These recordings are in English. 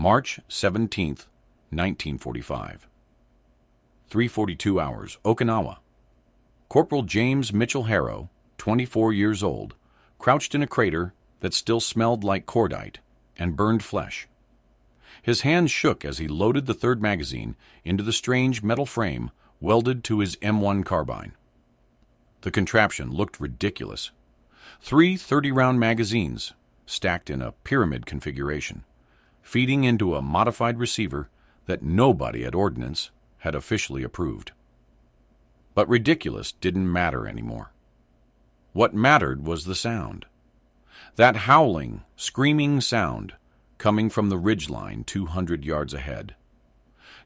March 17, 1945. 3:42 hours, Okinawa. Corporal James Mitchell Harrow, 24 years old, crouched in a crater that still smelled like cordite and burned flesh. His hands shook as he loaded the third magazine into the strange metal frame welded to his M1 Carbine. The contraption looked ridiculous. 3 30-round magazines, stacked in a pyramid configuration, feeding into a modified receiver that nobody at Ordnance had officially approved. But ridiculous didn't matter anymore. What mattered was the sound. That howling, screaming sound coming from the ridgeline 200 yards ahead.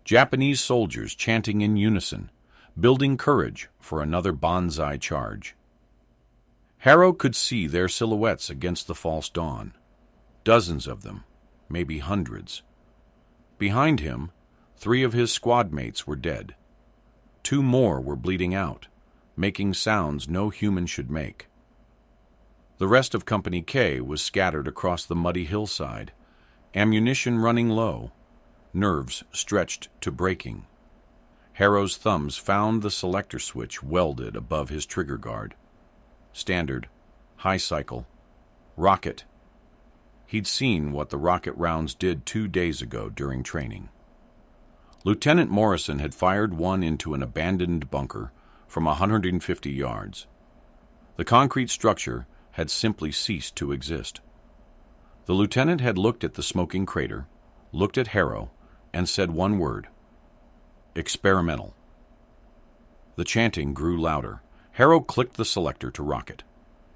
Japanese soldiers chanting in unison, building courage for another banzai charge. Harrow could see their silhouettes against the false dawn. Dozens of them, maybe hundreds. Behind him, 3 of his squad mates were dead. 2 more were bleeding out, making sounds no human should make. The rest of Company K was scattered across the muddy hillside, ammunition running low, nerves stretched to breaking. Harrow's thumbs found the selector switch welded above his trigger guard. Standard, high cycle, rocket. He'd seen what the rocket rounds did 2 days ago during training. Lieutenant Morrison had fired one into an abandoned bunker from 150 yards. The concrete structure had simply ceased to exist. The lieutenant had looked at the smoking crater, looked at Harrow, and said one word: experimental. The chanting grew louder. Harrow clicked the selector to rocket.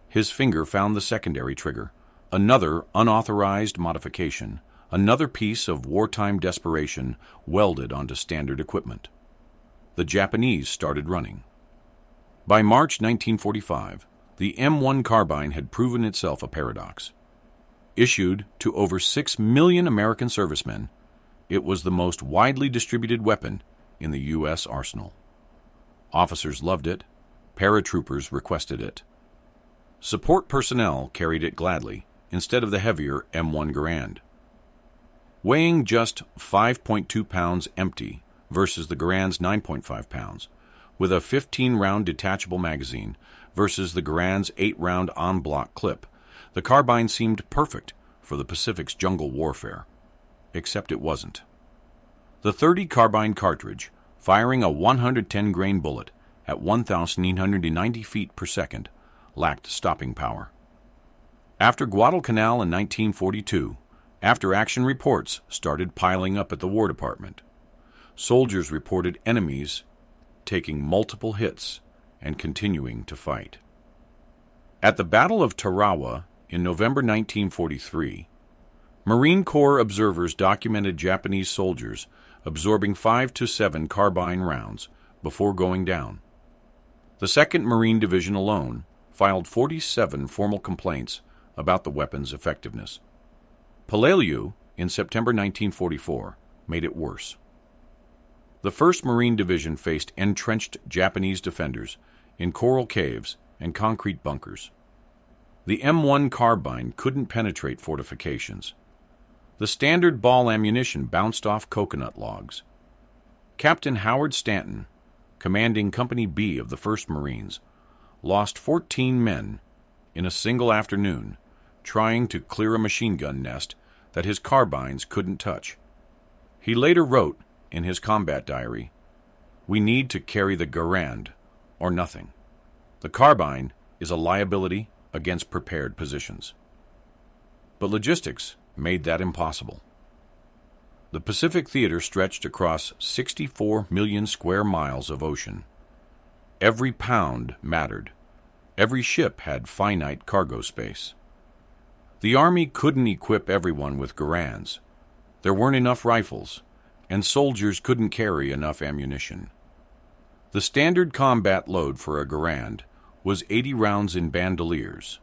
His finger found the secondary trigger, another unauthorized modification, another piece of wartime desperation welded onto standard equipment. The Japanese started running. By March 1945, the M1 Carbine had proven itself a paradox. Issued to over 6 million American servicemen, it was the most widely distributed weapon in the U.S. arsenal. Officers loved it. Paratroopers requested it. Support personnel carried it gladly instead of the heavier M1 Garand. Weighing just 5.2 pounds empty versus the Garand's 9.5 pounds, with a 15-round detachable magazine versus the Garand's 8-round en-bloc clip, the carbine seemed perfect for the Pacific's jungle warfare. Except it wasn't. The .30 carbine cartridge, firing a 110-grain bullet at 1,990 feet per second, lacked stopping power. After Guadalcanal in 1942, after-action reports started piling up at the War Department. Soldiers reported enemies taking multiple hits and continuing to fight. At the Battle of Tarawa in November 1943, Marine Corps observers documented Japanese soldiers absorbing 5 to 7 carbine rounds before going down. The 2nd Marine Division alone filed 47 formal complaints about the weapon's effectiveness. Palaliu, in September 1944, made it worse. The 1st Marine Division faced entrenched Japanese defenders in coral caves and concrete bunkers. The M1 Carbine couldn't penetrate fortifications. The standard ball ammunition bounced off coconut logs. Captain Howard Stanton, commanding Company B of the 1st Marines, lost 14 men in a single afternoon trying to clear a machine gun nest that his carbines couldn't touch. He later wrote in his combat diary, "We need to carry the Garand or nothing. The carbine is a liability against prepared positions." But logistics made that impossible. The Pacific Theater stretched across 64 million square miles of ocean. Every pound mattered. Every ship had finite cargo space. The Army couldn't equip everyone with Garands. There weren't enough rifles, and soldiers couldn't carry enough ammunition. The standard combat load for a Garand was 80 rounds in bandoliers.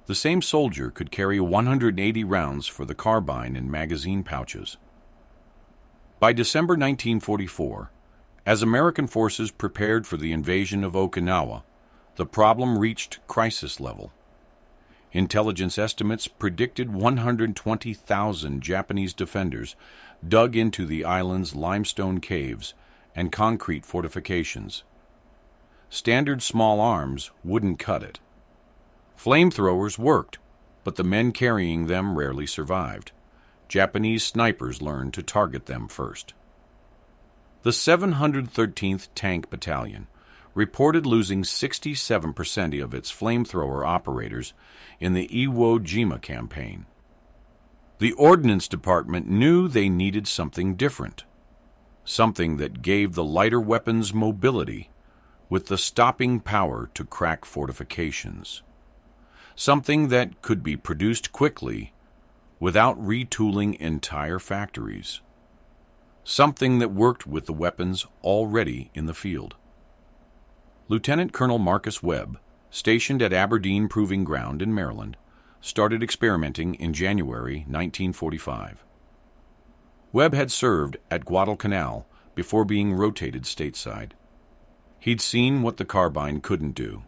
The same soldier could carry 180 rounds for the carbine in magazine pouches. By December 1944, as American forces prepared for the invasion of Okinawa, the problem reached crisis level. Intelligence estimates predicted 120,000 Japanese defenders dug into the island's limestone caves and concrete fortifications. Standard small arms wouldn't cut it. Flamethrowers worked, but the men carrying them rarely survived. Japanese snipers learned to target them first. The 713th Tank Battalion reported losing 67% of its flamethrower operators in the Iwo Jima campaign. The Ordnance Department knew they needed something different, something that gave the lighter weapons mobility with the stopping power to crack fortifications, something that could be produced quickly without retooling entire factories, something that worked with the weapons already in the field. Lieutenant Colonel Marcus Webb, stationed at Aberdeen Proving Ground in Maryland, started experimenting in January 1945. Webb had served at Guadalcanal before being rotated stateside. He'd seen what the carbine couldn't do.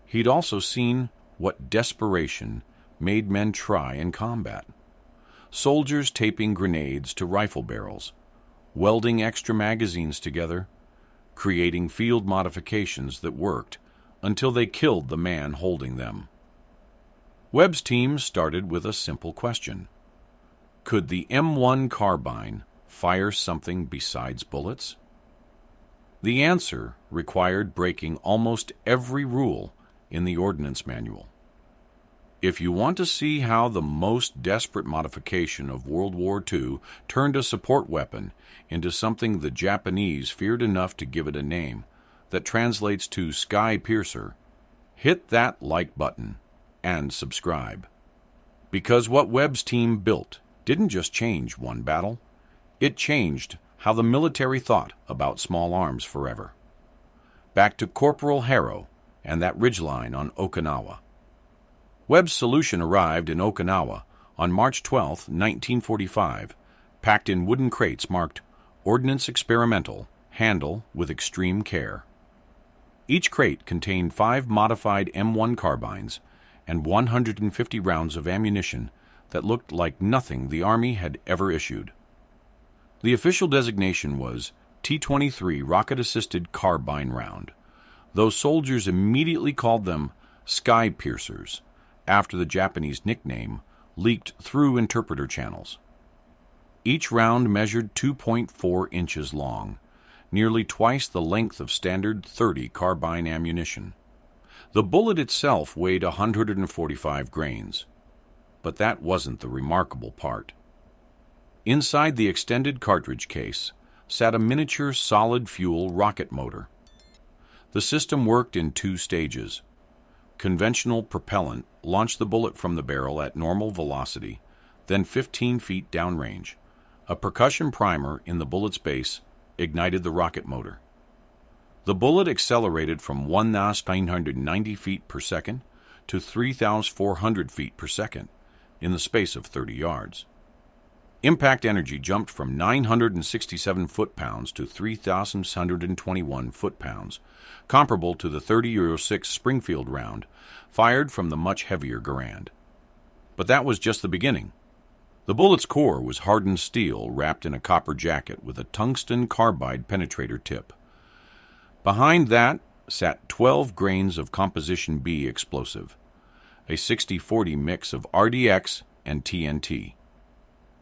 He'd also seen what desperation made men try in combat. Soldiers taping grenades to rifle barrels, welding extra magazines together, creating field modifications that worked until they killed the man holding them. Webb's team started with a simple question. Could the M1 Carbine fire something besides bullets? The answer required breaking almost every rule in the Ordnance Manual. If you want to see how the most desperate modification of World War II turned a support weapon into something the Japanese feared enough to give it a name that translates to Sky Piercer, hit that like button and subscribe. Because what Webb's team built didn't just change one battle, it changed how the military thought about small arms forever. Back to Corporal Harrow and that ridgeline on Okinawa. Webb's solution arrived in Okinawa on March 12, 1945, packed in wooden crates marked Ordnance Experimental, Handle with Extreme Care. Each crate contained 5 modified M1 carbines and 150 rounds of ammunition that looked like nothing the Army had ever issued. The official designation was T23 Rocket-Assisted Carbine Round, though soldiers immediately called them Sky Piercers, after the Japanese nickname leaked through interpreter channels. Each round measured 2.4 inches long, nearly twice the length of standard .30 carbine ammunition. The bullet itself weighed 145 grains, but that wasn't the remarkable part. Inside the extended cartridge case sat a miniature solid-fuel rocket motor. The system worked in 2 stages. Conventional propellant launched the bullet from the barrel at normal velocity, then 15 feet downrange. A percussion primer in the bullet's base ignited the rocket motor. The bullet accelerated from 1,990 feet per second to 3,400 feet per second in the space of 30 yards. Impact energy jumped from 967 foot-pounds to 3,621 foot-pounds, comparable to the .30-06 Springfield round fired from the much heavier Garand. But that was just the beginning. The bullet's core was hardened steel wrapped in a copper jacket with a tungsten carbide penetrator tip. Behind that sat 12 grains of Composition B explosive, a 60-40 mix of RDX and TNT.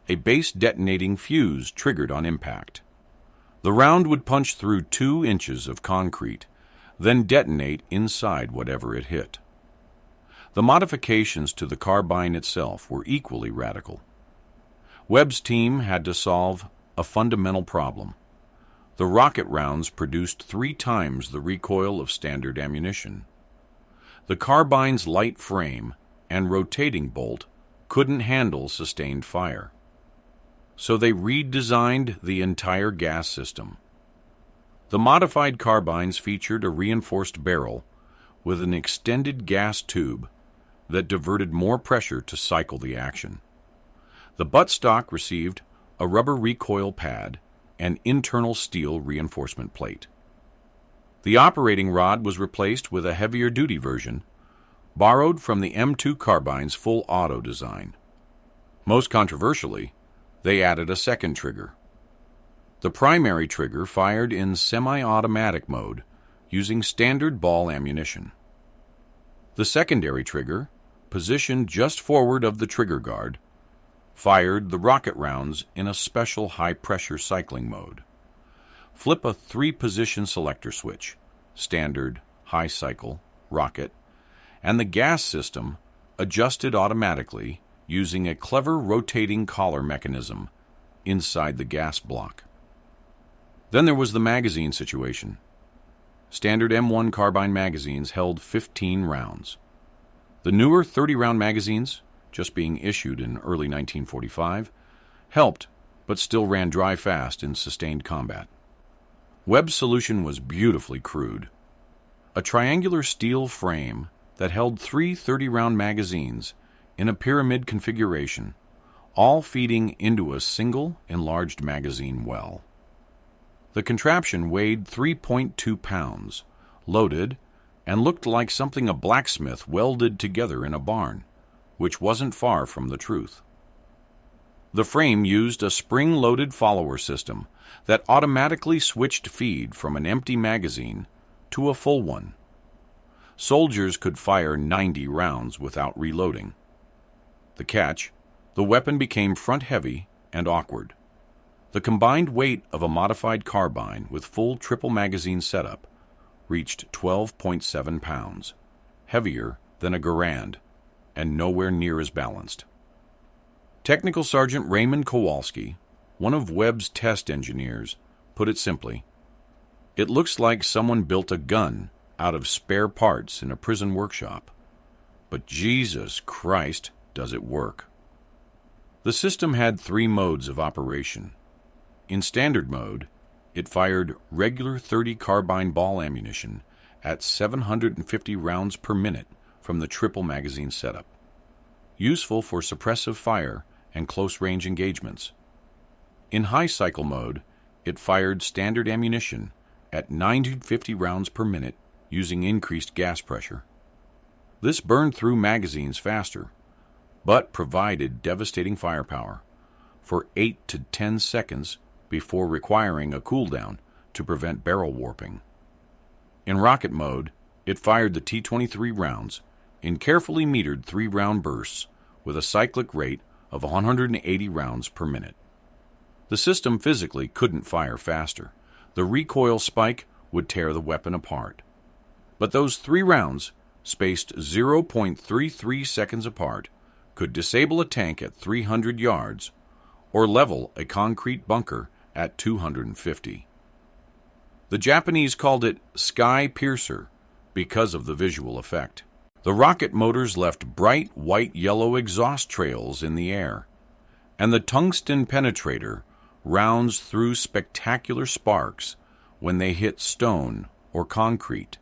A base detonating fuse triggered on impact. The round would punch through 2 inches of concrete, then detonate inside whatever it hit. The modifications to the carbine itself were equally radical. Webb's team had to solve a fundamental problem. The rocket rounds produced 3 times the recoil of standard ammunition. The carbine's light frame and rotating bolt couldn't handle sustained fire. So they redesigned the entire gas system. The modified carbines featured a reinforced barrel with an extended gas tube that diverted more pressure to cycle the action. The buttstock received a rubber recoil pad and internal steel reinforcement plate. The operating rod was replaced with a heavier-duty version, borrowed from the M2 Carbine's full auto design. Most controversially, they added a second trigger. The primary trigger fired in semi-automatic mode using standard ball ammunition. The secondary trigger, positioned just forward of the trigger guard, fired the rocket rounds in a special high-pressure cycling mode. Flip a 3-position selector switch, standard, high cycle, rocket, and the gas system adjusted automatically using a clever rotating collar mechanism inside the gas block. Then there was the magazine situation. Standard M1 Carbine magazines held 15 rounds. The newer 30-round magazines, just being issued in early 1945, helped, but still ran dry fast in sustained combat. Webb's solution was beautifully crude. A triangular steel frame that held 3 30-round magazines in a pyramid configuration, all feeding into a single enlarged magazine well. The contraption weighed 3.2 pounds, loaded, and looked like something a blacksmith welded together in a barn, which wasn't far from the truth. The frame used a spring-loaded follower system that automatically switched feed from an empty magazine to a full one. Soldiers could fire 90 rounds without reloading. The catch, the weapon became front-heavy and awkward. The combined weight of a modified carbine with full triple magazine setup reached 12.7 pounds, heavier than a Garand, and nowhere near as balanced. Technical Sergeant Raymond Kowalski, one of Webb's test engineers, put it simply, "It looks like someone built a gun out of spare parts in a prison workshop. But Jesus Christ, does it work." The system had 3 modes of operation. In standard mode, it fired regular .30 carbine ball ammunition at 750 rounds per minute from the triple magazine setup, useful for suppressive fire and close-range engagements. In high cycle mode, it fired standard ammunition at 950 rounds per minute using increased gas pressure. This burned through magazines faster, but provided devastating firepower for 8 to 10 seconds before requiring a cooldown to prevent barrel warping. In rocket mode, it fired the T23 rounds in carefully metered 3-round bursts with a cyclic rate of 180 rounds per minute. The system physically couldn't fire faster. The recoil spike would tear the weapon apart. But those 3 rounds, spaced 0.33 seconds apart, could disable a tank at 300 yards or level a concrete bunker at 250. The Japanese called it Sky Piercer because of the visual effect. The rocket motors left bright white-yellow exhaust trails in the air, and the tungsten penetrator rounds through spectacular sparks when they hit stone or concrete.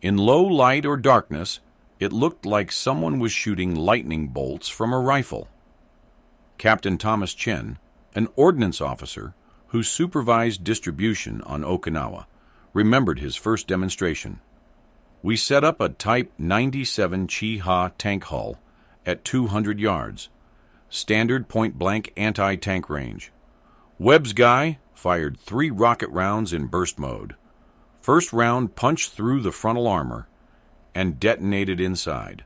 In low light or darkness, it looked like someone was shooting lightning bolts from a rifle. Captain Thomas Chen, an ordnance officer who supervised distribution on Okinawa, remembered his first demonstration. "We set up a Type 97 Chi-Ha tank hull at 200 yards, standard point-blank anti-tank range. Webb's guy fired 3 rocket rounds in burst mode. First round punched through the frontal armor and detonated inside.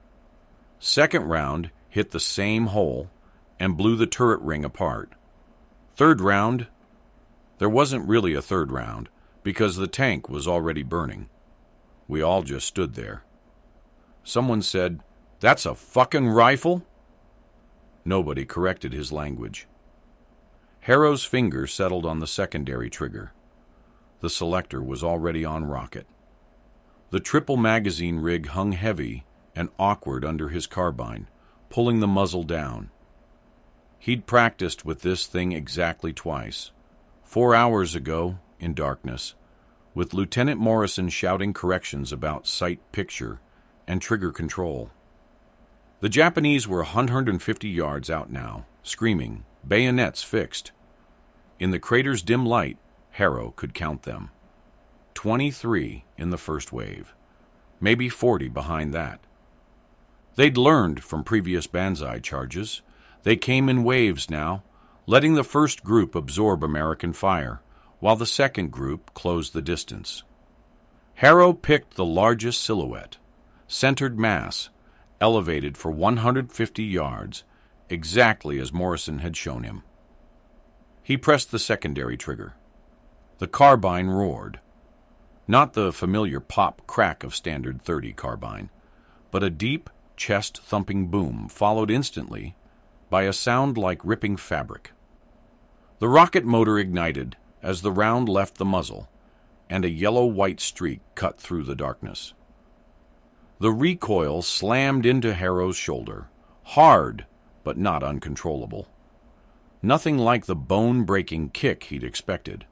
Second round hit the same hole and blew the turret ring apart. Third round, there wasn't really a third round because the tank was already burning. We all just stood there. Someone said, 'That's a fucking rifle?' Nobody corrected his language. Harrow's finger settled on the secondary trigger. The selector was already on rocket. The triple magazine rig hung heavy and awkward under his carbine, pulling the muzzle down. He'd practiced with this thing exactly twice, 4 hours ago in darkness, with Lieutenant Morrison shouting corrections about sight picture and trigger control. The Japanese were 150 yards out now, screaming, bayonets fixed. In the crater's dim light, Harrow could count them. 23 in the first wave, maybe 40 behind that. They'd learned from previous banzai charges. They came in waves now, letting the first group absorb American fire, while the second group closed the distance. Harrow picked the largest silhouette, centered mass, elevated for 150 yards, exactly as Morrison had shown him. He pressed the secondary trigger. The carbine roared. Not the familiar pop-crack of standard .30 carbine, but a deep, chest-thumping boom followed instantly by a sound like ripping fabric. The rocket motor ignited as the round left the muzzle, and a yellow-white streak cut through the darkness. The recoil slammed into Harrow's shoulder, hard but not uncontrollable. Nothing like the bone-breaking kick he'd expected.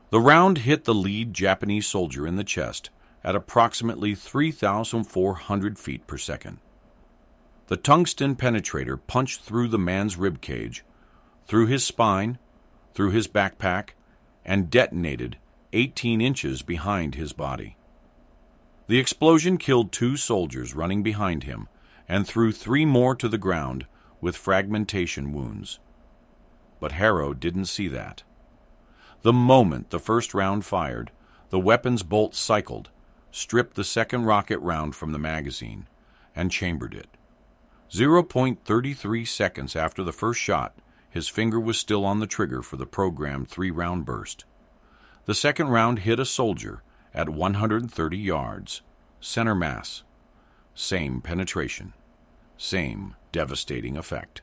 The round hit the lead Japanese soldier in the chest at approximately 3,400 feet per second. The tungsten penetrator punched through the man's rib cage, through his spine, through his backpack, and detonated 18 inches behind his body. The explosion killed 2 soldiers running behind him and threw 3 more to the ground with fragmentation wounds. But Harrow didn't see that. The moment the first round fired, the weapon's bolt cycled, stripped the second rocket round from the magazine, and chambered it. 0.33 seconds after the first shot, his finger was still on the trigger for the programmed 3-round burst. The second round hit a soldier at 130 yards, center mass. Same penetration, same devastating effect.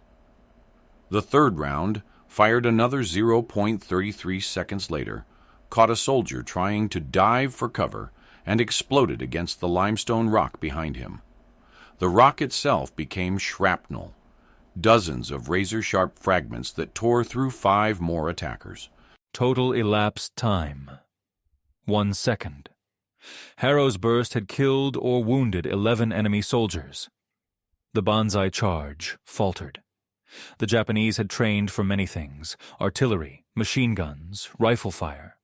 The third round, fired another 0.33 seconds later, caught a soldier trying to dive for cover and exploded against the limestone rock behind him. The rock itself became shrapnel, dozens of razor-sharp fragments that tore through 5 more attackers. Total elapsed time: 1 second. Harrow's burst had killed or wounded 11 enemy soldiers. The banzai charge faltered. The Japanese had trained for many things: artillery, machine guns, rifle fire.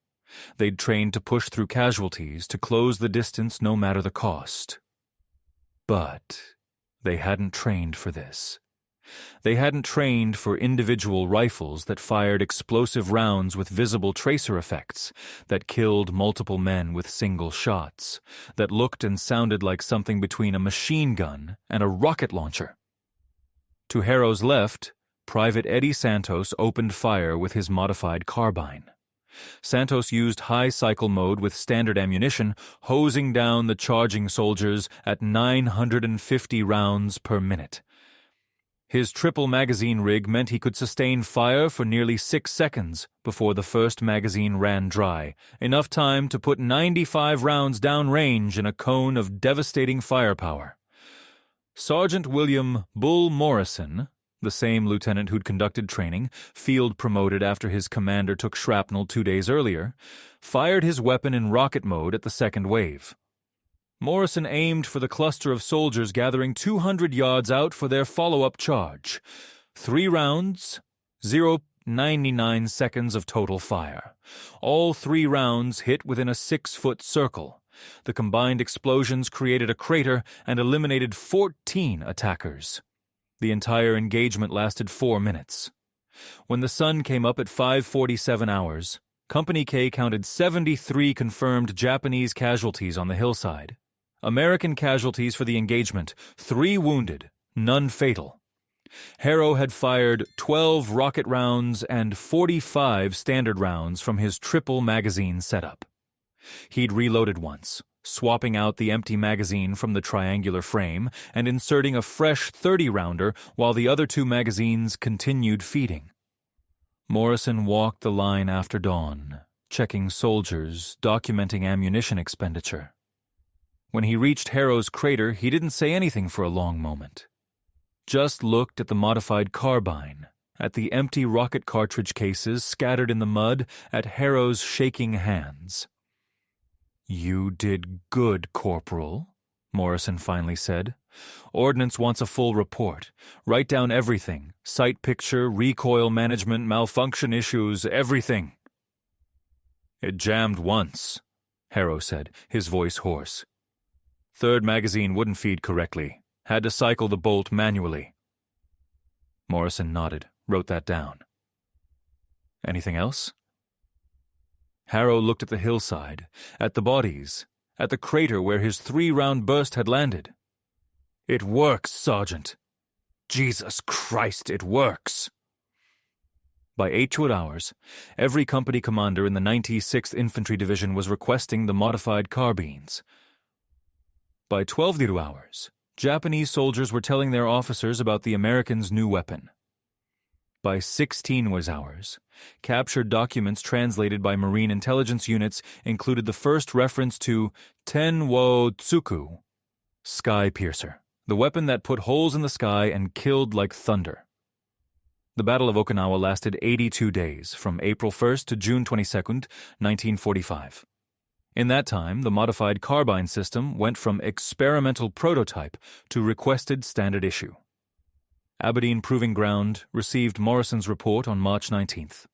They'd trained to push through casualties, to close the distance no matter the cost. But they hadn't trained for this. They hadn't trained for individual rifles that fired explosive rounds with visible tracer effects, that killed multiple men with single shots, that looked and sounded like something between a machine gun and a rocket launcher. To Harrow's left, Private Eddie Santos opened fire with his modified carbine. Santos used high cycle mode with standard ammunition, hosing down the charging soldiers at 950 rounds per minute. His triple magazine rig meant he could sustain fire for nearly 6 seconds before the first magazine ran dry, enough time to put 95 rounds downrange in a cone of devastating firepower. Sergeant William Bull Morrison, the same lieutenant who'd conducted training, field promoted after his commander took shrapnel 2 days earlier, fired his weapon in rocket mode at the second wave. Morrison aimed for the cluster of soldiers gathering 200 yards out for their follow-up charge. 3 rounds, 0.99 seconds of total fire. All 3 rounds hit within a 6-foot circle. The combined explosions created a crater and eliminated 14 attackers. The entire engagement lasted 4 minutes. When the sun came up at 5:47 hours, Company K counted 73 confirmed Japanese casualties on the hillside. American casualties for the engagement: 3 wounded, none fatal. Harrow had fired 12 rocket rounds and 45 standard rounds from his triple magazine setup. He'd reloaded once, swapping out the empty magazine from the triangular frame and inserting a fresh 30-rounder while the other 2 magazines continued feeding. Morrison walked the line after dawn, checking soldiers, documenting ammunition expenditure. When he reached Harrow's crater, he didn't say anything for a long moment. Just looked at the modified carbine, at the empty rocket cartridge cases scattered in the mud, at Harrow's shaking hands. "You did good, Corporal," Morrison finally said. "Ordnance wants a full report. Write down everything: sight picture, recoil management, malfunction issues, everything." "It jammed once," Harrow said, his voice hoarse. "Third magazine wouldn't feed correctly. Had to cycle the bolt manually. Morrison nodded, wrote that down. Anything else? Harrow looked at the hillside, at the bodies, at the crater where his 3-round burst had landed. It works, Sergeant. Jesus Christ, it works. By 8 hours, every company commander in the 96th Infantry Division was requesting the modified carbines. By 12 hours, Japanese soldiers were telling their officers about the Americans' new weapon. By 16 hours, captured documents translated by Marine intelligence units included the first reference to Ten-wo Tsuku, Sky Piercer, the weapon that put holes in the sky and killed like thunder. The Battle of Okinawa lasted 82 days, from April 1st to June 22nd, 1945. In that time, the modified carbine system went from experimental prototype to requested standard issue. Aberdeen Proving Ground received Morrison's report on March 19th.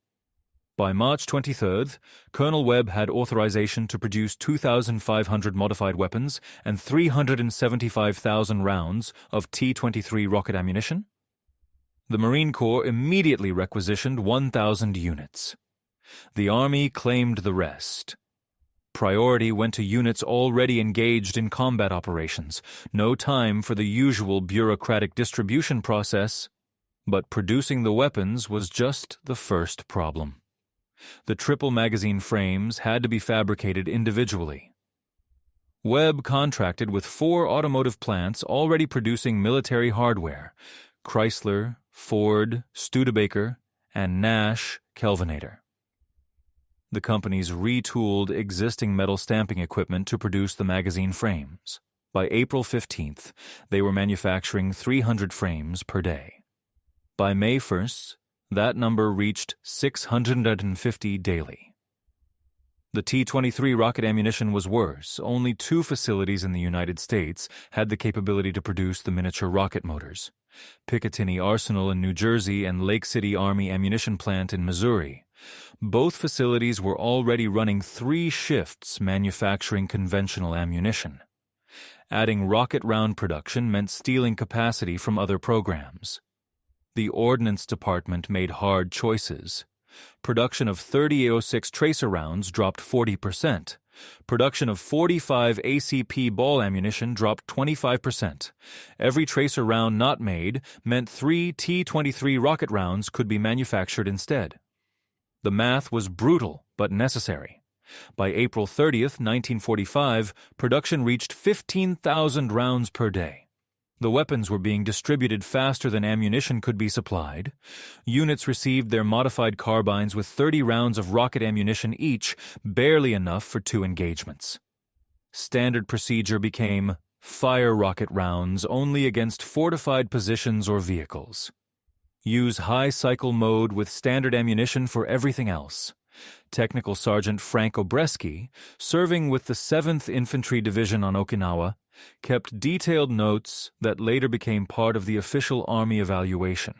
By March 23rd, Colonel Webb had authorization to produce 2,500 modified weapons and 375,000 rounds of T23 rocket ammunition. The Marine Corps immediately requisitioned 1,000 units. The Army claimed the rest. Priority went to units already engaged in combat operations. No time for the usual bureaucratic distribution process, but producing the weapons was just the first problem. The triple magazine frames had to be fabricated individually. Webb contracted with 4 automotive plants already producing military hardware: Chrysler, Ford, Studebaker, and Nash Kelvinator. The companies retooled existing metal stamping equipment to produce the magazine frames. By April 15th, they were manufacturing 300 frames per day. By May 1st, that number reached 650 daily. The T-23 rocket ammunition was worse. Only 2 facilities in the United States had the capability to produce the miniature rocket motors: Picatinny Arsenal in New Jersey and Lake City Army Ammunition Plant in Missouri. Both facilities were already running 3 shifts manufacturing conventional ammunition. Adding rocket round production meant stealing capacity from other programs. The Ordnance Department made hard choices. Production of 30 AO6 tracer rounds dropped 40%. Production of 45 ACP ball ammunition dropped 25%. Every tracer round not made meant 3 T-23 rocket rounds could be manufactured instead. The math was brutal but necessary. By April 30th, 1945, production reached 15,000 rounds per day. The weapons were being distributed faster than ammunition could be supplied. Units received their modified carbines with 30 rounds of rocket ammunition each, barely enough for 2 engagements. Standard procedure became fire rocket rounds only against fortified positions or vehicles. Use high cycle mode with standard ammunition for everything else. Technical Sergeant Frank Obreski, serving with the 7th Infantry Division on Okinawa, kept detailed notes that later became part of the official Army evaluation.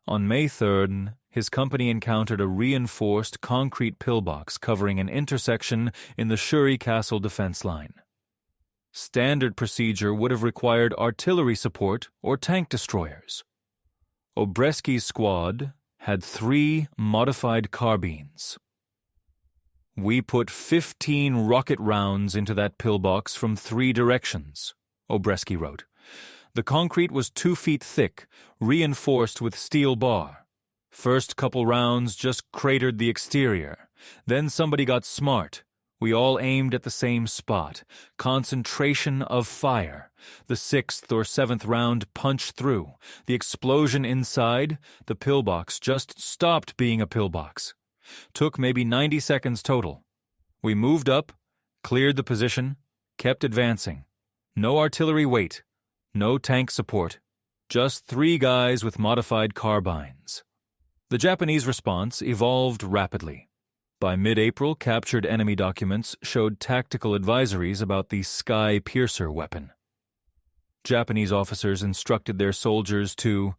On May 3rd, his company encountered a reinforced concrete pillbox covering an intersection in the Shuri Castle defense line. Standard procedure would have required artillery support or tank destroyers. Obreski's squad had 3 modified carbines. "We put 15 rocket rounds into that pillbox from 3 directions," Obreski wrote. "The concrete was 2 feet thick, reinforced with steel bar. First couple rounds just cratered the exterior. Then somebody got smart. We all aimed at the same spot. Concentration of fire. The 6th or 7th round punched through. The explosion inside, the pillbox just stopped being a pillbox. Took maybe 90 seconds total. We moved up, cleared the position, kept advancing. No artillery weight, no tank support. Just 3 guys with modified carbines." The Japanese response evolved rapidly. By mid-April, captured enemy documents showed tactical advisories about the Sky Piercer weapon. Japanese officers instructed their soldiers to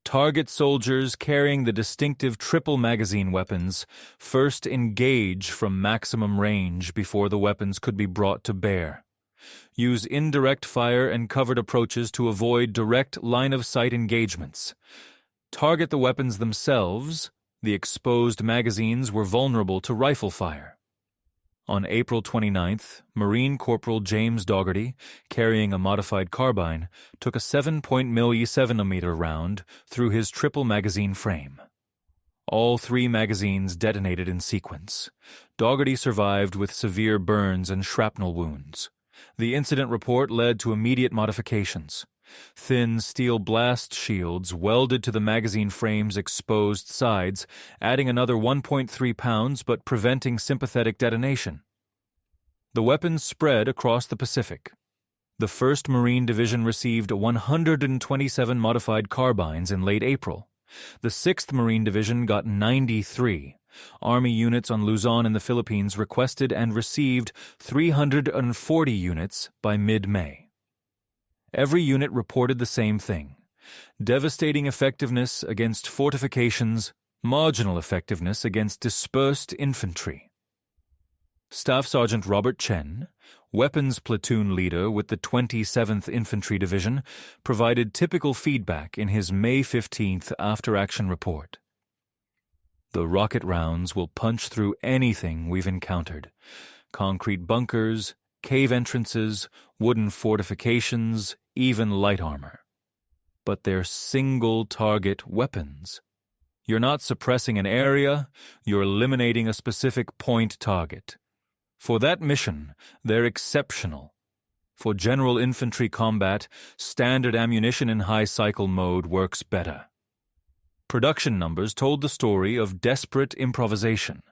target soldiers carrying the distinctive triple magazine weapons, first engage from maximum range before the weapons could be brought to bear. Use indirect fire and covered approaches to avoid direct line-of-sight engagements. Target the weapons themselves. The exposed magazines were vulnerable to rifle fire. On April 29th, Marine Corporal James Dougherty, carrying a modified carbine, took a 7.7mm round through his triple magazine frame. All 3 magazines detonated in sequence. Dougherty survived with severe burns and shrapnel wounds. The incident report led to immediate modifications. Thin steel blast shields welded to the magazine frame's exposed sides, adding another 1.3 pounds but preventing sympathetic detonation. The weapons spread across the Pacific. The 1st Marine Division received 127 modified carbines in late April. The 6th Marine Division got 93. Army units on Luzon in the Philippines requested and received 340 units by mid-May. Every unit reported the same thing: devastating effectiveness against fortifications, marginal effectiveness against dispersed infantry. Staff Sergeant Robert Chen, weapons platoon leader with the 27th Infantry Division, provided typical feedback in his May 15th after-action report. The rocket rounds will punch through anything we've encountered: concrete bunkers, cave entrances, wooden fortifications, even light armor. But they're single-target weapons. You're not suppressing an area, you're eliminating a specific point target. For that mission, they're exceptional. For general infantry combat, standard ammunition in high cycle mode works better. Production numbers told the story of desperate improvisation.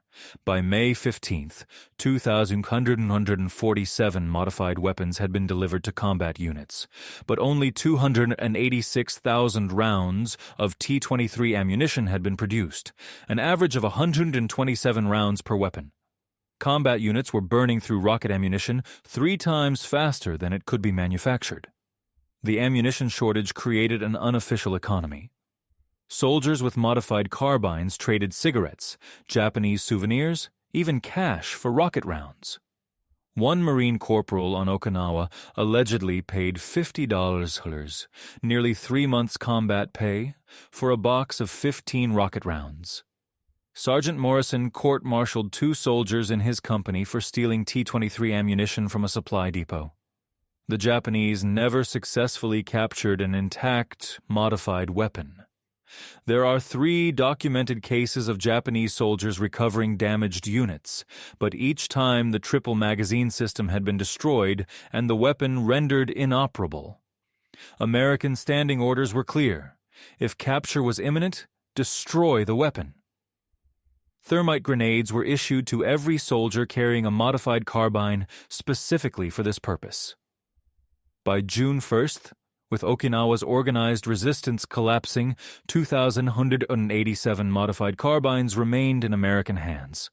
By May 15th, 2,147 modified weapons had been delivered to combat units, but only 286,000 rounds of T23 ammunition had been produced, an average of 127 rounds per weapon. Combat units were burning through rocket ammunition 3 times faster than it could be manufactured. The ammunition shortage created an unofficial economy. Soldiers with modified carbines traded cigarettes, Japanese souvenirs, even cash for rocket rounds. One Marine corporal on Okinawa allegedly paid $50, nearly 3 months' combat pay, for a box of 15 rocket rounds. Sergeant Morrison court-martialed 2 soldiers in his company for stealing T-23 ammunition from a supply depot. The Japanese never successfully captured an intact, modified weapon. There are 3 documented cases of Japanese soldiers recovering damaged units, but each time the triple magazine system had been destroyed and the weapon rendered inoperable. American standing orders were clear: if capture was imminent, destroy the weapon. Thermite grenades were issued to every soldier carrying a modified carbine specifically for this purpose. By June 1st, with Okinawa's organized resistance collapsing, 2,187 modified carbines remained in American hands.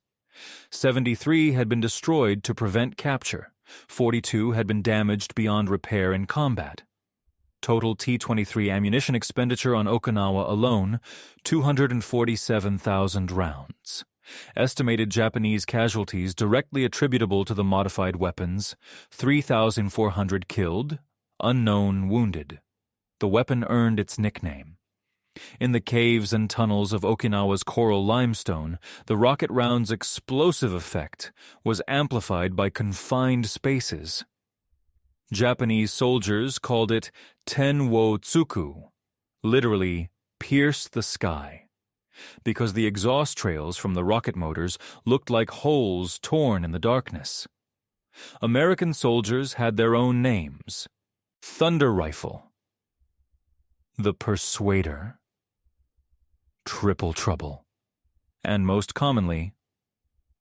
73 had been destroyed to prevent capture. 42 had been damaged beyond repair in combat. Total T-23 ammunition expenditure on Okinawa alone, 247,000 rounds. Estimated Japanese casualties directly attributable to the modified weapons, 3,400 killed, unknown wounded. The weapon earned its nickname. In the caves and tunnels of Okinawa's coral limestone, the rocket round's explosive effect was amplified by confined spaces. Japanese soldiers called it ten wo Tsuku, literally pierce the sky, because the exhaust trails from the rocket motors looked like holes torn in the darkness. American soldiers had their own names: Thunder Rifle, the Persuader, Triple Trouble, and most commonly,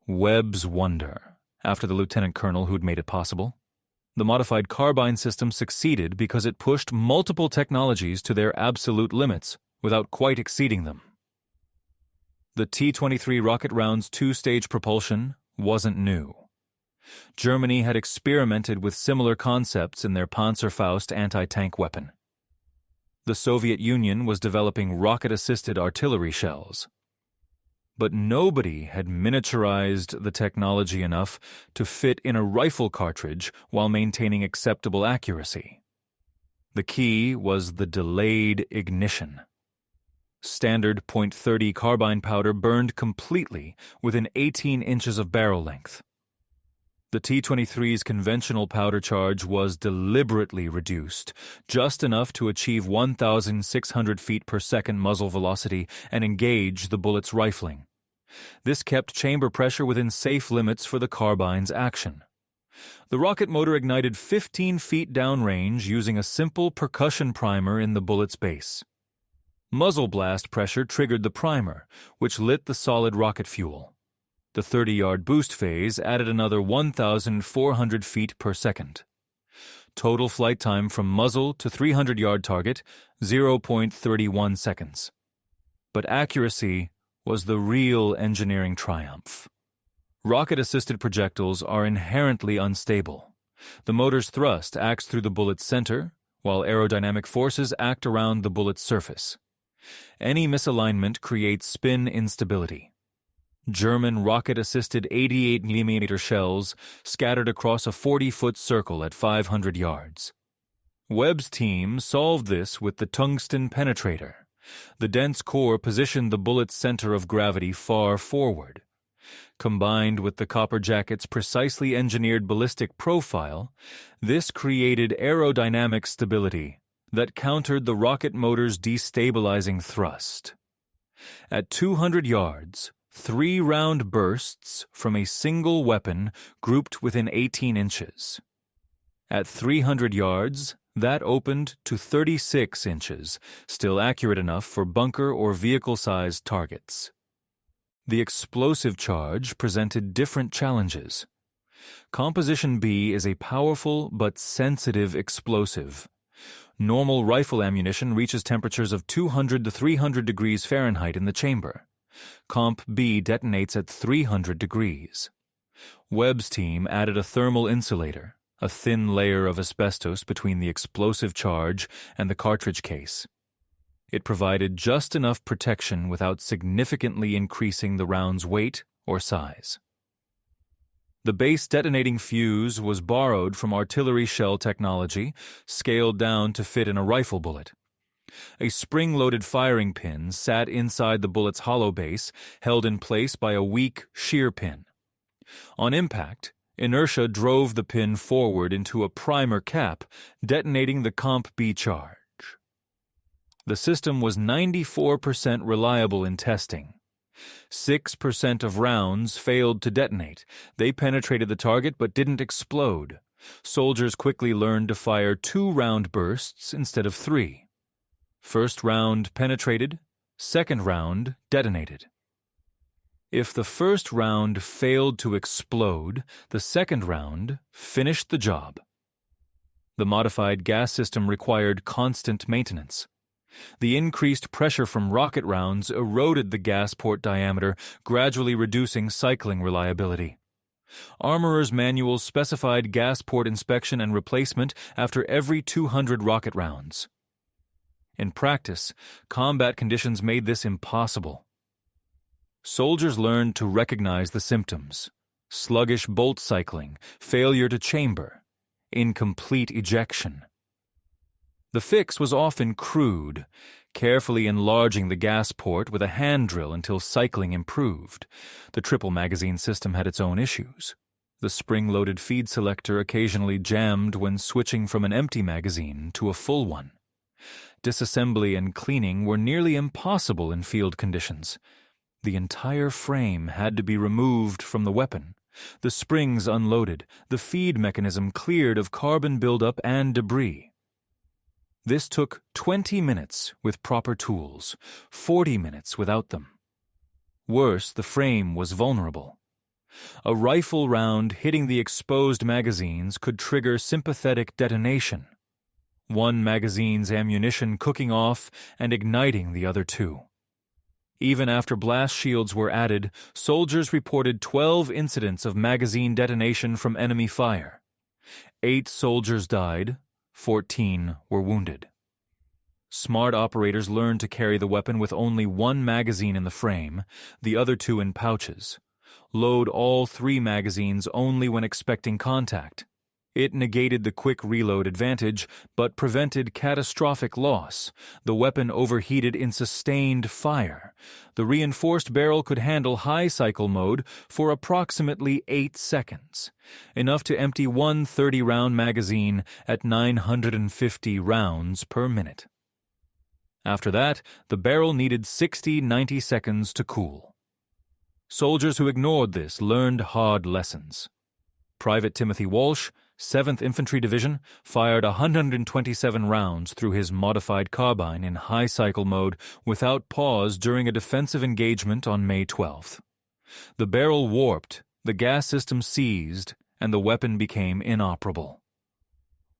Webb's Wonder, after the lieutenant colonel who'd made it possible. The modified carbine system succeeded because it pushed multiple technologies to their absolute limits without quite exceeding them. The T-23 rocket round's 2-stage propulsion wasn't new. Germany had experimented with similar concepts in their Panzerfaust anti-tank weapon. The Soviet Union was developing rocket-assisted artillery shells. But nobody had miniaturized the technology enough to fit in a rifle cartridge while maintaining acceptable accuracy. The key was the delayed ignition. Standard .30 carbine powder burned completely within 18 inches of barrel length. The T-23's conventional powder charge was deliberately reduced, just enough to achieve 1,600 feet per second muzzle velocity and engage the bullet's rifling. This kept chamber pressure within safe limits for the carbine's action. The rocket motor ignited 15 feet downrange using a simple percussion primer in the bullet's base. Muzzle blast pressure triggered the primer, which lit the solid rocket fuel. The 30-yard boost phase added another 1,400 feet per second. Total flight time from muzzle to 300-yard target, 0.31 seconds. But accuracy was the real engineering triumph. Rocket-assisted projectiles are inherently unstable. The motor's thrust acts through the bullet's center, while aerodynamic forces act around the bullet's surface. Any misalignment creates spin instability. German rocket-assisted 88mm shells scattered across a 40-foot circle at 500 yards. Webb's team solved this with the tungsten penetrator. The dense core positioned the bullet's center of gravity far forward. Combined with the copper jacket's precisely engineered ballistic profile, this created aerodynamic stability that countered the rocket motor's destabilizing thrust. At 200 yards, 3 round bursts from a single weapon grouped within 18 inches. At 300 yards, that opened to 36 inches, still accurate enough for bunker or vehicle-sized targets. The explosive charge presented different challenges. Composition B is a powerful but sensitive explosive. Normal rifle ammunition reaches temperatures of 200 to 300 degrees Fahrenheit in the chamber. Comp B detonates at 300 degrees. Webb's team added a thermal insulator, a thin layer of asbestos between the explosive charge and the cartridge case. It provided just enough protection without significantly increasing the round's weight or size. The base detonating fuse was borrowed from artillery shell technology, scaled down to fit in a rifle bullet. A spring-loaded firing pin sat inside the bullet's hollow base, held in place by a weak shear pin. On impact, inertia drove the pin forward into a primer cap, detonating the Comp B charge. The system was 94% reliable in testing. 6% of rounds failed to detonate. They penetrated the target but didn't explode. Soldiers quickly learned to fire 2-round bursts instead of 3. First round penetrated, second round detonated. If the first round failed to explode, the second round finished the job. The modified gas system required constant maintenance. The increased pressure from rocket rounds eroded the gas port diameter, gradually reducing cycling reliability. Armorers' manuals specified gas port inspection and replacement after every 200 rocket rounds. In practice, combat conditions made this impossible. Soldiers learned to recognize the symptoms: sluggish bolt cycling, failure to chamber, incomplete ejection. The fix was often crude, carefully enlarging the gas port with a hand drill until cycling improved. The triple magazine system had its own issues. The spring-loaded feed selector occasionally jammed when switching from an empty magazine to a full one. Disassembly and cleaning were nearly impossible in field conditions. The entire frame had to be removed from the weapon, the springs unloaded, the feed mechanism cleared of carbon buildup and debris. This took 20 minutes with proper tools, 40 minutes without them. Worse, the frame was vulnerable. A rifle round hitting the exposed magazines could trigger sympathetic detonation, one magazine's ammunition cooking off and igniting the other 2. Even after blast shields were added, soldiers reported 12 incidents of magazine detonation from enemy fire. 8 soldiers died, 14 were wounded. Smart operators learned to carry the weapon with only one magazine in the frame, the other two in pouches. Load all 3 magazines only when expecting contact. It negated the quick reload advantage, but prevented catastrophic loss. The weapon overheated in sustained fire. The reinforced barrel could handle high cycle mode for approximately 8 seconds, enough to empty one 30-round magazine at 950 rounds per minute. After that, the barrel needed 60-90 seconds to cool. Soldiers who ignored this learned hard lessons. Private Timothy Walsh, 7th Infantry Division, fired 127 rounds through his modified carbine in high cycle mode without pause during a defensive engagement on May 12th. The barrel warped, the gas system seized, and the weapon became inoperable.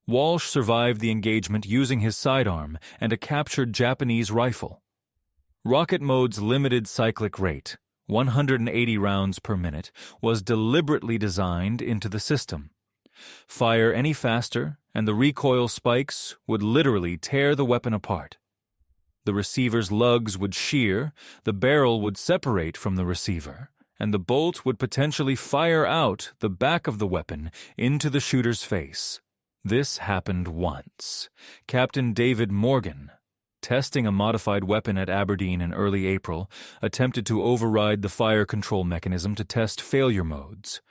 Walsh survived the engagement using his sidearm and a captured Japanese rifle. Rocket mode's limited cyclic rate, 180 rounds per minute, was deliberately designed into the system. Fire any faster, and the recoil spikes would literally tear the weapon apart. The receiver's lugs would shear, the barrel would separate from the receiver, and the bolt would potentially fire out the back of the weapon into the shooter's face. This happened once. Captain David Morgan, testing a modified weapon at Aberdeen in early April, attempted to override the fire control mechanism to test failure modes.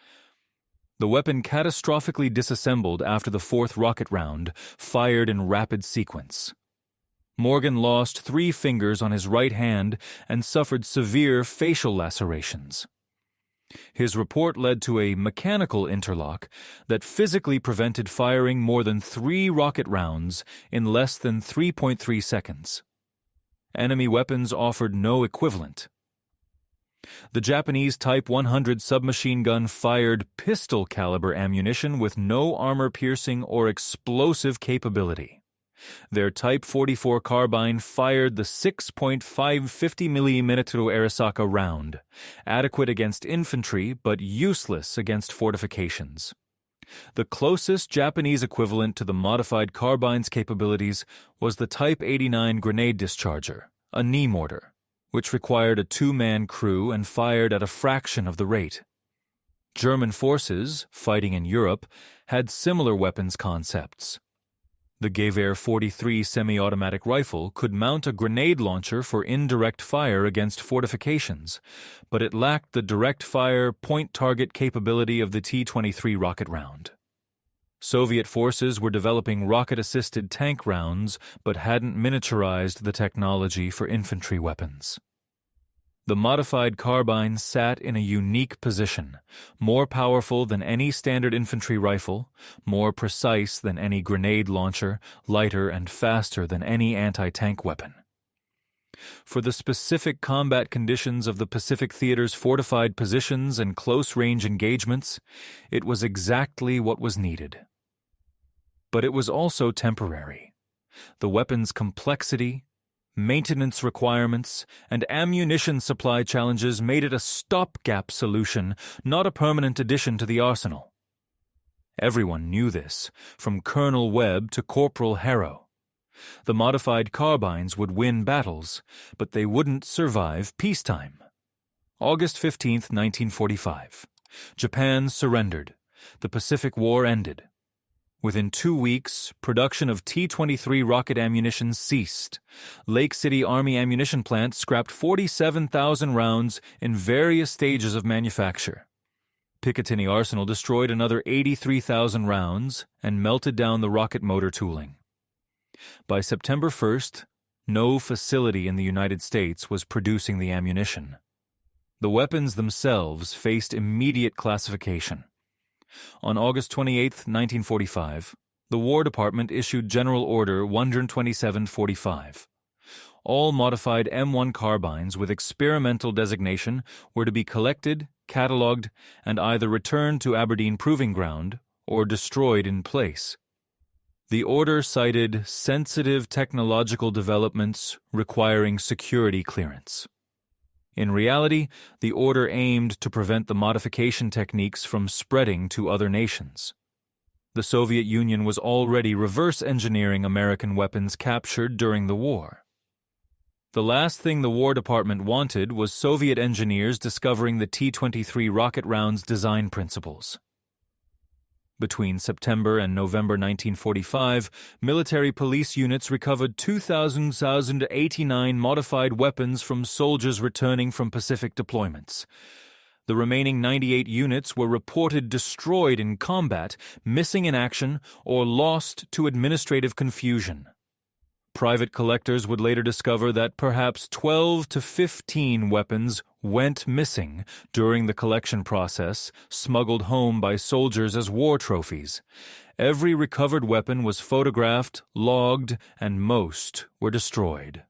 The weapon catastrophically disassembled after the 4th rocket round, fired in rapid sequence. Morgan lost 3 fingers on his right hand and suffered severe facial lacerations. His report led to a mechanical interlock that physically prevented firing more than 3 rocket rounds in less than 3.3 seconds. Enemy weapons offered no equivalent. The Japanese Type 100 submachine gun fired pistol-caliber ammunition with no armor-piercing or explosive capability. Their Type 44 carbine fired the 6.5 50mm Arisaka round, adequate against infantry but useless against fortifications. The closest Japanese equivalent to the modified carbine's capabilities was the Type 89 grenade discharger, a knee mortar, which required a 2-man crew and fired at a fraction of the rate. German forces, fighting in Europe, had similar weapons concepts. The Gewehr 43 semi-automatic rifle could mount a grenade launcher for indirect fire against fortifications, but it lacked the direct fire point-target capability of the T23 rocket round. Soviet forces were developing rocket-assisted tank rounds but hadn't miniaturized the technology for infantry weapons. The modified carbine sat in a unique position, more powerful than any standard infantry rifle, more precise than any grenade launcher, lighter and faster than any anti-tank weapon. For the specific combat conditions of the Pacific Theater's fortified positions and close-range engagements, it was exactly what was needed. But it was also temporary. The weapon's complexity, maintenance requirements, and ammunition supply challenges made it a stopgap solution, not a permanent addition to the arsenal. Everyone knew this, from Colonel Webb to Corporal Harrow. The modified carbines would win battles, but they wouldn't survive peacetime. August 15, 1945. Japan surrendered. The Pacific War ended. Within 2 weeks, production of T23 rocket ammunition ceased. Lake City Army Ammunition Plant scrapped 47,000 rounds in various stages of manufacture. Picatinny Arsenal destroyed another 83,000 rounds and melted down the rocket motor tooling. By September 1st, no facility in the United States was producing the ammunition. The weapons themselves faced immediate classification. On August 28, 1945, the War Department issued General Order 12745. All modified M1 carbines with experimental designation were to be collected, catalogued, and either returned to Aberdeen Proving Ground or destroyed in place. The order cited sensitive technological developments requiring security clearance. In reality, the order aimed to prevent the modification techniques from spreading to other nations. The Soviet Union was already reverse engineering American weapons captured during the war. The last thing the War Department wanted was Soviet engineers discovering the T-23 rocket round's design principles. Between September and November 1945, military police units recovered 2,089 modified weapons from soldiers returning from Pacific deployments. The remaining 98 units were reported destroyed in combat, missing in action, or lost to administrative confusion. Private collectors would later discover that perhaps 12 to 15 weapons went missing during the collection process, smuggled home by soldiers as war trophies. Every recovered weapon was photographed, logged, and most were destroyed.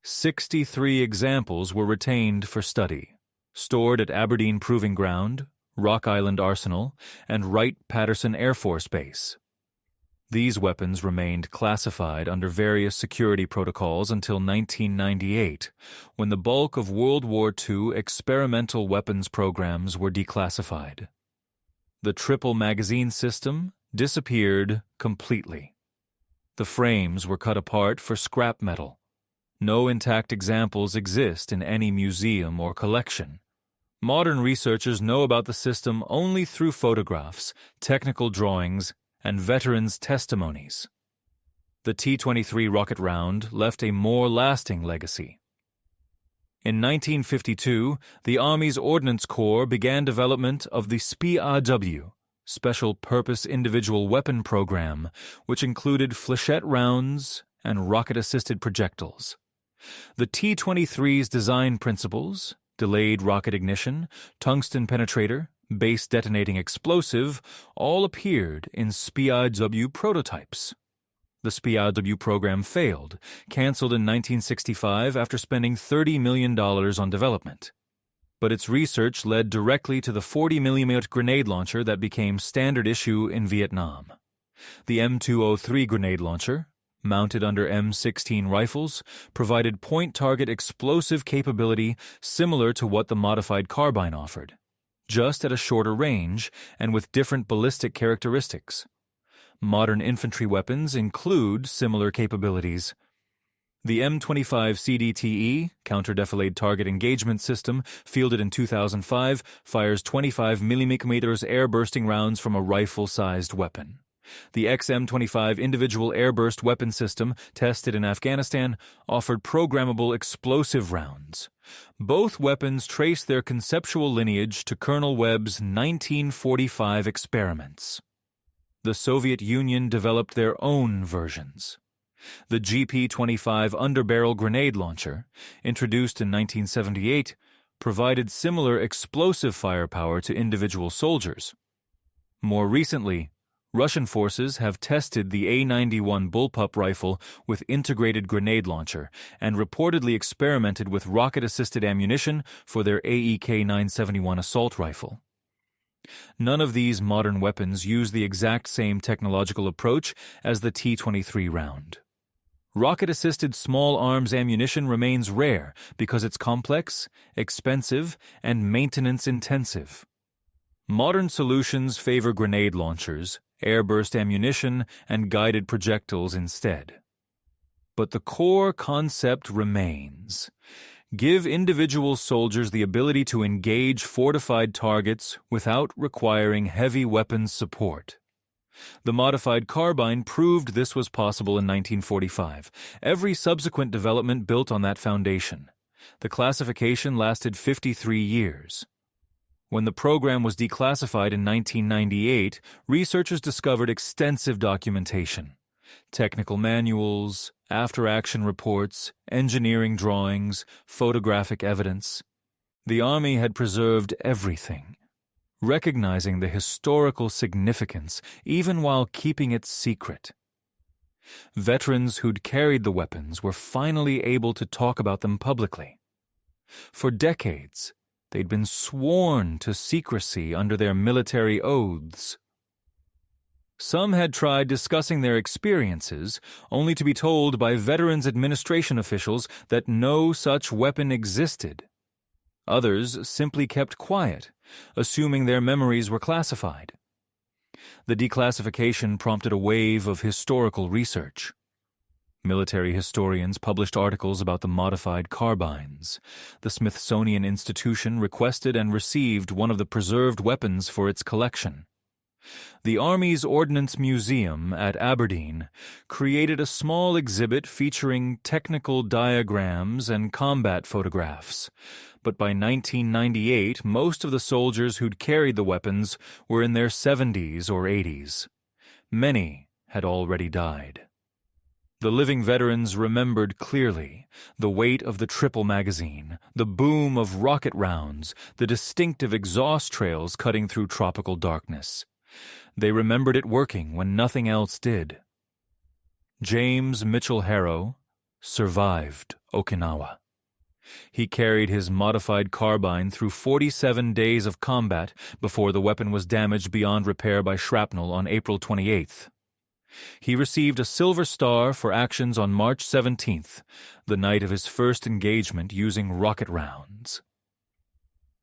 63 examples were retained for study, stored at Aberdeen Proving Ground, Rock Island Arsenal, and Wright-Patterson Air Force Base. These weapons remained classified under various security protocols until 1998, when the bulk of World War II experimental weapons programs were declassified. The triple magazine system disappeared completely. The frames were cut apart for scrap metal. No intact examples exist in any museum or collection. Modern researchers know about the system only through photographs, technical drawings, and veterans' testimonies. The T-23 Rocket Round left a more lasting legacy. In 1952, the Army's Ordnance Corps began development of the SPIAW, Special Purpose Individual Weapon Program, which included flechette rounds and rocket-assisted projectiles. The T-23's design principles, delayed rocket ignition, tungsten penetrator, base detonating explosive, all appeared in SPIAW prototypes. The SPIAW program failed, canceled in 1965 after spending $30 million on development. But its research led directly to the 40mm grenade launcher that became standard issue in Vietnam. The M203 grenade launcher, mounted under M16 rifles, provided point-target explosive capability similar to what the modified carbine offered, just at a shorter range and with different ballistic characteristics. Modern infantry weapons include similar capabilities. The M25 CDTE, Counter-Defilade Target Engagement System, fielded in 2005, fires 25mm air-bursting rounds from a rifle-sized weapon. The XM25 Individual Air-Burst Weapon System, tested in Afghanistan, offered programmable explosive rounds. Both weapons trace their conceptual lineage to Colonel Webb's 1945 experiments. The Soviet Union developed their own versions. The GP-25 underbarrel grenade launcher, introduced in 1978, provided similar explosive firepower to individual soldiers. More recently, Russian forces have tested the A-91 bullpup rifle with integrated grenade launcher and reportedly experimented with rocket-assisted ammunition for their AEK-971 assault rifle. None of these modern weapons use the exact same technological approach as the T-23 round. Rocket-assisted small arms ammunition remains rare because it's complex, expensive, and maintenance-intensive. Modern solutions favor grenade launchers, air-burst ammunition, and guided projectiles instead. But the core concept remains. Give individual soldiers the ability to engage fortified targets without requiring heavy weapons support. The modified carbine proved this was possible in 1945. Every subsequent development built on that foundation. The classification lasted 53 years. When the program was declassified in 1998, researchers discovered extensive documentation. Technical manuals, after-action reports, engineering drawings, photographic evidence. The Army had preserved everything, recognizing the historical significance even while keeping it secret. Veterans who'd carried the weapons were finally able to talk about them publicly. For decades, they'd been sworn to secrecy under their military oaths. Some had tried discussing their experiences, only to be told by Veterans Administration officials that no such weapon existed. Others simply kept quiet, assuming their memories were classified. The declassification prompted a wave of historical research. Military historians published articles about the modified carbines. The Smithsonian Institution requested and received one of the preserved weapons for its collection. The Army's Ordnance Museum at Aberdeen created a small exhibit featuring technical diagrams and combat photographs. But by 1998, most of the soldiers who'd carried the weapons were in their 70s or 80s. Many had already died. The living veterans remembered clearly the weight of the triple magazine, the boom of rocket rounds, the distinctive exhaust trails cutting through tropical darkness. They remembered it working when nothing else did. James Mitchell Harrow survived Okinawa. He carried his modified carbine through 47 days of combat before the weapon was damaged beyond repair by shrapnel on April 28th. He received a Silver Star for actions on March 17th, the night of his first engagement using rocket rounds.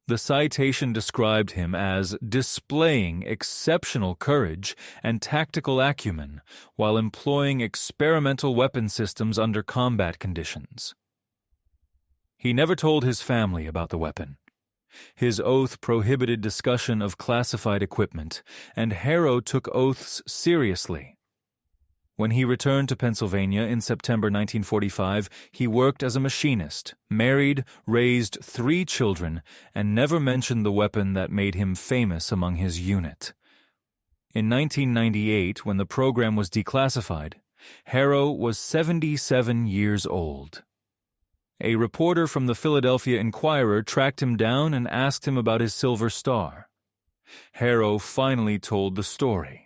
The citation described him as displaying exceptional courage and tactical acumen while employing experimental weapon systems under combat conditions. He never told his family about the weapon. His oath prohibited discussion of classified equipment, and Harrow took oaths seriously. When he returned to Pennsylvania in September 1945, he worked as a machinist, married, raised 3 children, and never mentioned the weapon that made him famous among his unit. In 1998, when the program was declassified, Harrow was 77 years old. A reporter from the Philadelphia Inquirer tracked him down and asked him about his Silver Star. Harrow finally told the story.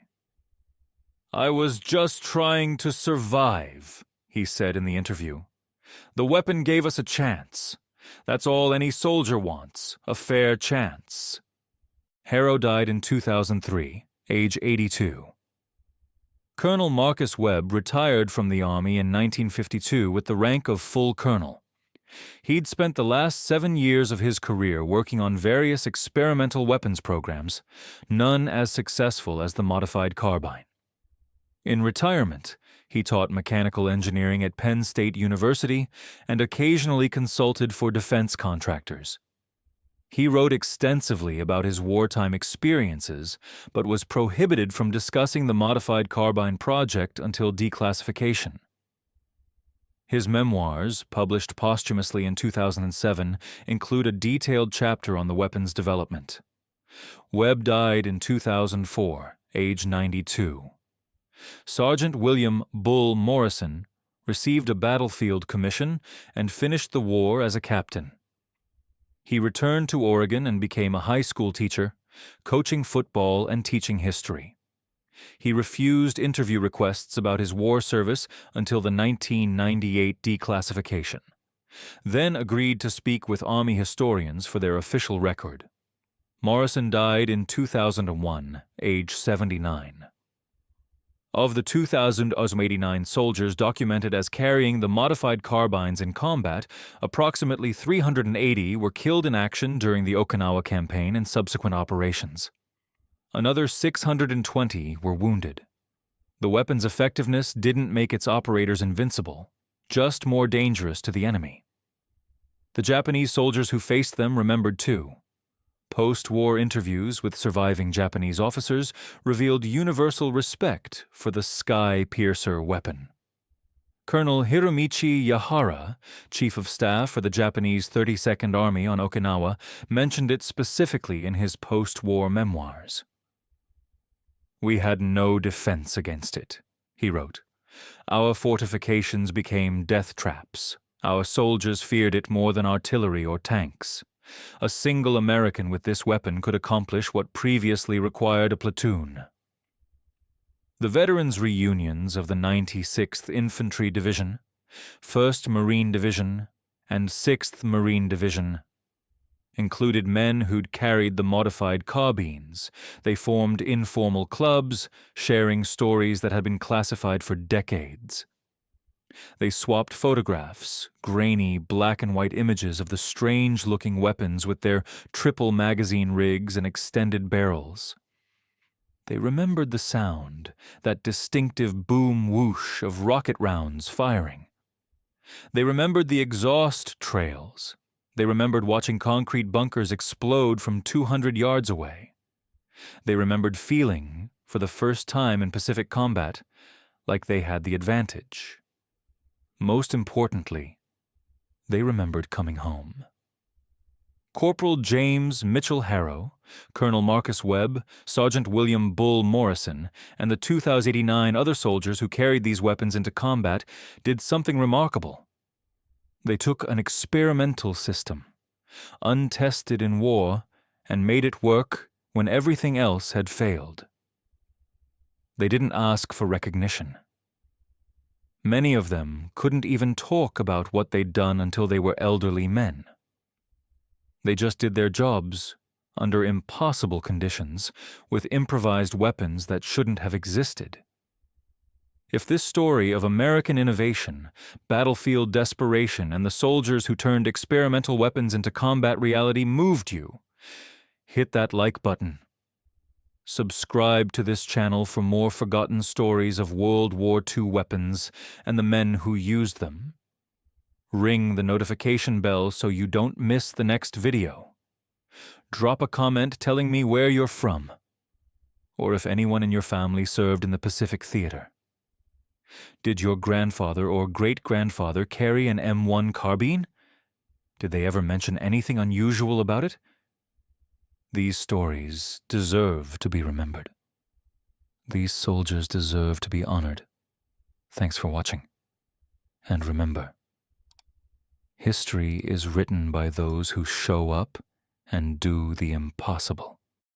"I was just trying to survive," he said in the interview. "The weapon gave us a chance. That's all any soldier wants, a fair chance." Harrow died in 2003, age 82. Colonel Marcus Webb retired from the Army in 1952 with the rank of full colonel. He'd spent the last 7 years of his career working on various experimental weapons programs, none as successful as the modified carbine. In retirement, he taught mechanical engineering at Penn State University and occasionally consulted for defense contractors. He wrote extensively about his wartime experiences, but was prohibited from discussing the modified carbine project until declassification. His memoirs, published posthumously in 2007, include a detailed chapter on the weapon's development. Webb died in 2004, age 92. Sergeant William Bull Morrison received a battlefield commission and finished the war as a captain. He returned to Oregon and became a high school teacher, coaching football and teaching history. He refused interview requests about his war service until the 1998 declassification, then agreed to speak with Army historians for their official record. Morrison died in 2001, age 79. Of the 2,089 soldiers documented as carrying the modified carbines in combat, approximately 380 were killed in action during the Okinawa campaign and subsequent operations. Another 620 were wounded. The weapon's effectiveness didn't make its operators invincible, just more dangerous to the enemy. The Japanese soldiers who faced them remembered too. Post-war interviews with surviving Japanese officers revealed universal respect for the Sky Piercer weapon. Colonel Hiromichi Yahara, Chief of Staff for the Japanese 32nd Army on Okinawa, mentioned it specifically in his post-war memoirs. "We had no defense against it," he wrote. "Our fortifications became death traps. Our soldiers feared it more than artillery or tanks. A single American with this weapon could accomplish what previously required a platoon." The veterans' reunions of the 96th Infantry Division, 1st Marine Division, and 6th Marine Division included men who'd carried the modified carbines. They formed informal clubs, sharing stories that had been classified for decades. They swapped photographs, grainy black and white images of the strange-looking weapons with their triple magazine rigs and extended barrels. They remembered the sound, that distinctive boom-whoosh of rocket rounds firing. They remembered the exhaust trails. They remembered watching concrete bunkers explode from 200 yards away. They remembered feeling, for the first time in Pacific combat, like they had the advantage. Most importantly, they remembered coming home. Corporal James Mitchell Harrow, Colonel Marcus Webb, Sergeant William Bull Morrison, and the 2,089 other soldiers who carried these weapons into combat did something remarkable. They took an experimental system, untested in war, and made it work when everything else had failed. They didn't ask for recognition. Many of them couldn't even talk about what they'd done until they were elderly men. They just did their jobs under impossible conditions with improvised weapons that shouldn't have existed. If this story of American innovation, battlefield desperation, and the soldiers who turned experimental weapons into combat reality moved you, hit that like button. Subscribe to this channel for more forgotten stories of World War II weapons and the men who used them. Ring the notification bell so you don't miss the next video. Drop a comment telling me where you're from, or if anyone in your family served in the Pacific Theater. Did your grandfather or great-grandfather carry an M1 Carbine? Did they ever mention anything unusual about it? These stories deserve to be remembered. These soldiers deserve to be honored. Thanks for watching. And remember, history is written by those who show up and do the impossible.